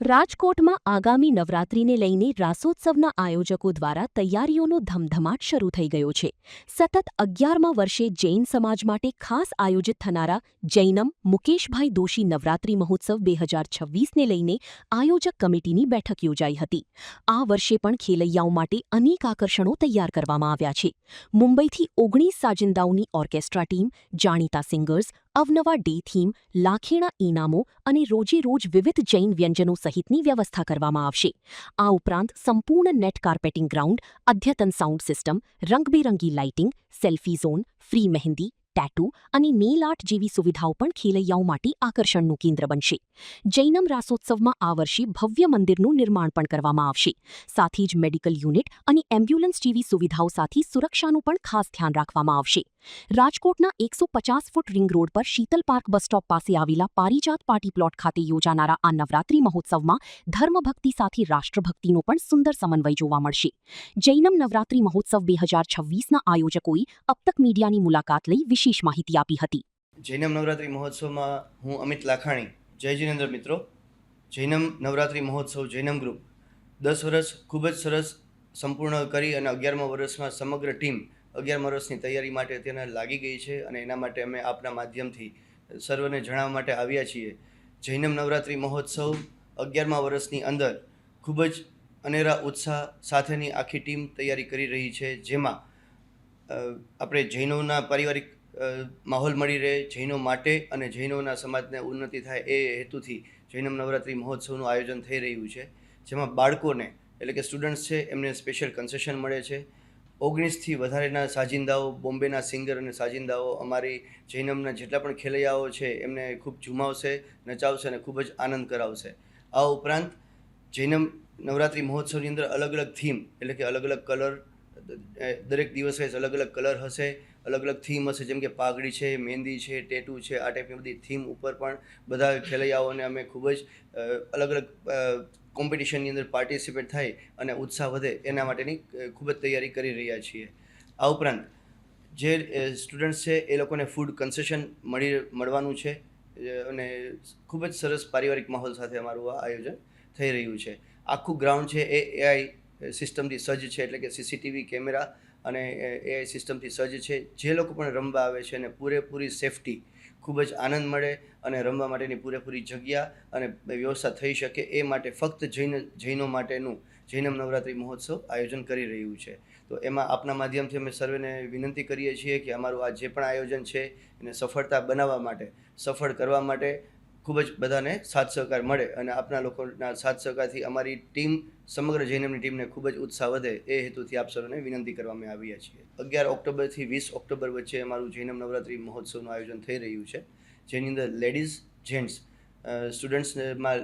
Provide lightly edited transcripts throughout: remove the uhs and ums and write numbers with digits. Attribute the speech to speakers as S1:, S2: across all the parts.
S1: રાજકોટમાં આગામી નવરાત્રિને લઈને રાસોત્સવના આયોજકો દ્વારા તૈયારીઓનો ધમધમાટ શરૂ થઈ ગયો છે. સતત 11મા વર્ષે જૈન સમાજ માટે ખાસ આયોજિત થનારા જૈનમ મુકેશભાઈ દોશી નવરાત્રિ મહોત્સવ 2026ને લઈને આયોજક કમિટીની બેઠક યોજાઈ હતી. આ વર્ષે પણ ખેલૈયાઓ માટે અનેક આકર્ષણો તૈયાર કરવામાં આવ્યા છે. મુંબઈથી 19 સાજિંદાઓની ઓર્કેસ્ટ્રા ટીમ, જાણીતા સિંગર્સ, અવનવા ડે થીમ, લાખેણા ઇનામો અને રોજે રોજ વિવિધ જૈન વ્યંજનો સહિતની વ્યવસ્થા કરવામાં આવશે. આ ઉપરાંત સંપૂર્ણ નેટ કાર્પેટિંગ ગ્રાઉન્ડ, અદ્યતન સાઉન્ડ સિસ્ટમ, રંગબેરંગી લાઇટિંગ, સેલ્ફી ઝોન, ફ્રી મહેંદી, ટેટુ અને નેલ આર્ટ જેવી સુવિધાઓ પણ ખેલૈયાઓ માટે આકર્ષણનું કેન્દ્ર બનશે. જૈનમ રાસોત્સવમાં આ વર્ષે ભવ્ય મંદિરનું નિર્માણ પણ કરવામાં આવશે. સાથે જ મેડિકલ યુનિટ અને એમ્બ્યુલન્સ જેવી સુવિધાઓ સાથે સુરક્ષાનું પણ ખાસ ધ્યાન રાખવામાં આવશે. રાજકોટના 150 ફૂટ રિંગ રોડ પર શીતલ પાર્ક બસ સ્ટોપ પાસે આવેલા પારિજાત પાર્ટી પ્લોટ ખાતે યોજાનારા આ નવરાત્રિ મહોત્સવમાં ધર્મભક્તિ સાથે રાષ્ટ્રભક્તિનો પણ સુંદર સમન્વય જોવા મળશે. જૈનમ નવરાત્રિ મહોત્સવ 2026ના આયોજકોએ અબતક મીડિયાની મુલાકાત લઈ વિશેષ માહિતી આપી હતી.
S2: જૈનમ નવરાત્રિ મહોત્સવમાં હું અમિત લાખાણી. જય જિનેન્દ્ર મિત્રો. જૈનમ નવરાત્રિ મહોત્સવ જૈનમ ગ્રુપ 10 વર્ષ ખૂબ જ સરસ સંપૂર્ણ કરી અને 11મા વર્ષમાં સમગ્ર ટીમ 11મા વર્ષની તૈયારી માટે તેને લાગી ગઈ છે અને એના માટે અમે આપના માધ્યમથી સર્વને જણાવવા માટે આવ્યા છીએ. જૈનમ નવરાત્રિ મહોત્સવ 11મા વર્ષની અંદર ખૂબ જ અનેરા ઉત્સાહ સાથેની આખી ટીમ તૈયારી કરી રહી છે, જેમાં આપણે જૈનોના પારિવારિક માહોલ મળી રહે, જૈનો માટે અને જૈનોના સમાજને ઉન્નતિ થાય એ હેતુથી જૈનમ નવરાત્રિ મહોત્સવનું આયોજન થઈ રહ્યું છે, જેમાં બાળકોને એટલે કે સ્ટુડન્ટ્સ છે એમને સ્પેશિયલ કન્સેશન મળે છે. 19થી વધારેના સાજિંદાઓ, બોમ્બેના સિંગર અને સાજિંદાઓ અમારી જૈનમના જેટલા પણ ખેલૈયાઓ છે એમને ખૂબ ઝુમાવશે, નચાવશે અને ખૂબ જ આનંદ કરાવશે. આ ઉપરાંત જૈનમ નવરાત્રિ મહોત્સવની અંદર અલગ અલગ થીમ એટલે કે અલગ અલગ કલર, દરેક દિવસે અલગ અલગ કલર હશે, અલગ અલગ થીમ હશે, જેમ કે પાઘડી છે, મહેંદી છે, ટેટુ છે, આ ટાઈપની બધી થીમ ઉપર પણ બધા ખેલૈયાઓને અમે ખૂબ જ અલગ અલગ કોમ્પિટિશનની અંદર પાર્ટિસિપેટ થાય અને ઉત્સાહ વધે એના માટેની ખૂબ જ તૈયારી કરી રહ્યા છીએ. આ ઉપરાંત જે સ્ટુડન્ટ્સ છે એ લોકોને ફૂડ કન્સેશન મળવાનું છે અને ખૂબ જ સરસ પારિવારિક માહોલ સાથે અમારું આ આયોજન થઈ રહ્યું છે. આખું ગ્રાઉન્ડ છે એ એઆઈ સિસ્ટમથી સજ્જ છે, એટલે કે સીસીટીવી કેમેરા અને એઆઈ સિસ્ટમથી સજ્જ છે. જે લોકો પણ રમવા આવે છે અને પૂરેપૂરી સેફટી, ખૂબ જ આનંદ મળે અને રમવા માટેની પૂરેપૂરી જગ્યા અને વ્યવસ્થા થઈ શકે એ માટે ફક્ત જૈનો માટેનું જૈનમ નવરાત્રિ મહોત્સવ આયોજન કરી રહ્યું છે. તો એમાં આપના માધ્યમથી અમે સર્વેને વિનંતી કરીએ છીએ કે અમારું આ જે પણ આયોજન છે એને સફળતા બનાવવા માટે, સફળ કરવા માટે ખૂબ જ બધાને સાથ સહકાર મળે અને આપના લોકોના સાથ સહકારથી અમારી ટીમ, સમગ્ર જૈનમની ટીમને ખૂબ જ ઉત્સાહ વધે એ હેતુથી આપ સર્વને વિનંતી કરવામાં આવ્યા છીએ. 11 ઓક્ટોબરથી 20 ઓક્ટોબર વચ્ચે અમારું જૈનમ નવરાત્રિ મહોત્સવનું આયોજન થઈ રહ્યું છે, જેની અંદર લેડીઝ, જેન્ટ્સ, સ્ટુડન્ટ્સમાં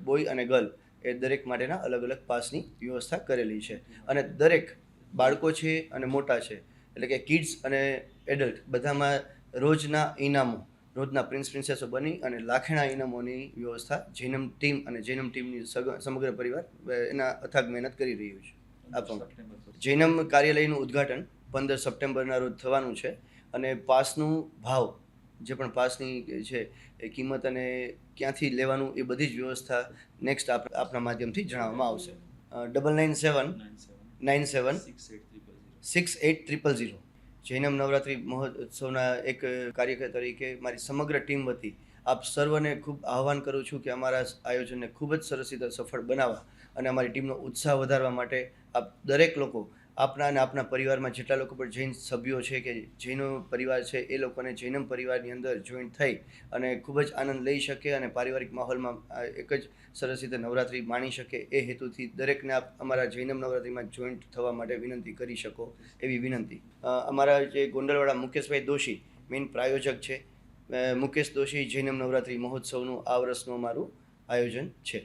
S2: બોય અને ગર્લ એ દરેક માટેના અલગ અલગ પાસની વ્યવસ્થા કરેલી છે અને દરેક બાળકો છે અને મોટા છે એટલે કે કિડ્સ અને એડલ્ટ બધામાં રોજના ઇનામો, રોજના પ્રિન્સેસો બની અને લાખેણા ઇનામોની વ્યવસ્થા જૈનમ ટીમ અને જૈનમ ટીમની સમગ્ર પરિવાર એના અથાગ મહેનત કરી રહ્યું છે. જૈનમ કાર્યાલયનું ઉદ્ઘાટન 15 સપ્ટેમ્બરના રોજ થવાનું છે અને પાસનું ભાવ, જે પણ પાસની છે એ કિંમત અને ક્યાંથી લેવાનું એ બધી જ વ્યવસ્થા નેક્સ્ટ આપના માધ્યમથી જણાવવામાં આવશે. 9979976800. જૈનમ નવરાત્રિ મહોત્સવના એક કાર્યકર તરીકે મારી સમગ્ર ટીમ વતી આપ સર્વને ખૂબ આહ્વાન કરું છું કે અમારા આયોજનને ખૂબ જ સરસ રીતે સફળ બનાવવા અને અમારી ટીમનો ઉત્સાહ વધારવા માટે આપ દરેક લોકો, આપના અને આપના પરિવારમાં જેટલા લોકો પણ જૈન સભ્યો છે કે જૈનો પરિવાર છે એ લોકોને જૈનમ પરિવારની અંદર જોઈન્ટ થઈ અને ખૂબ જ આનંદ લઈ શકે અને પારિવારિક માહોલમાં એક જ સરસ રીતે નવરાત્રિ માણી શકે એ હેતુથી દરેકને આપ અમારા જૈનમ નવરાત્રિમાં જોઈન્ટ થવા માટે વિનંતી કરી શકો એવી વિનંતી. અમારા જે ગોંડલવાળા મુકેશભાઈ દોશી મેઇન પ્રાયોજક છે. મુકેશ દોશી જૈનમ નવરાત્રિ મહોત્સવનું આ વર્ષનું અમારું આયોજન છે.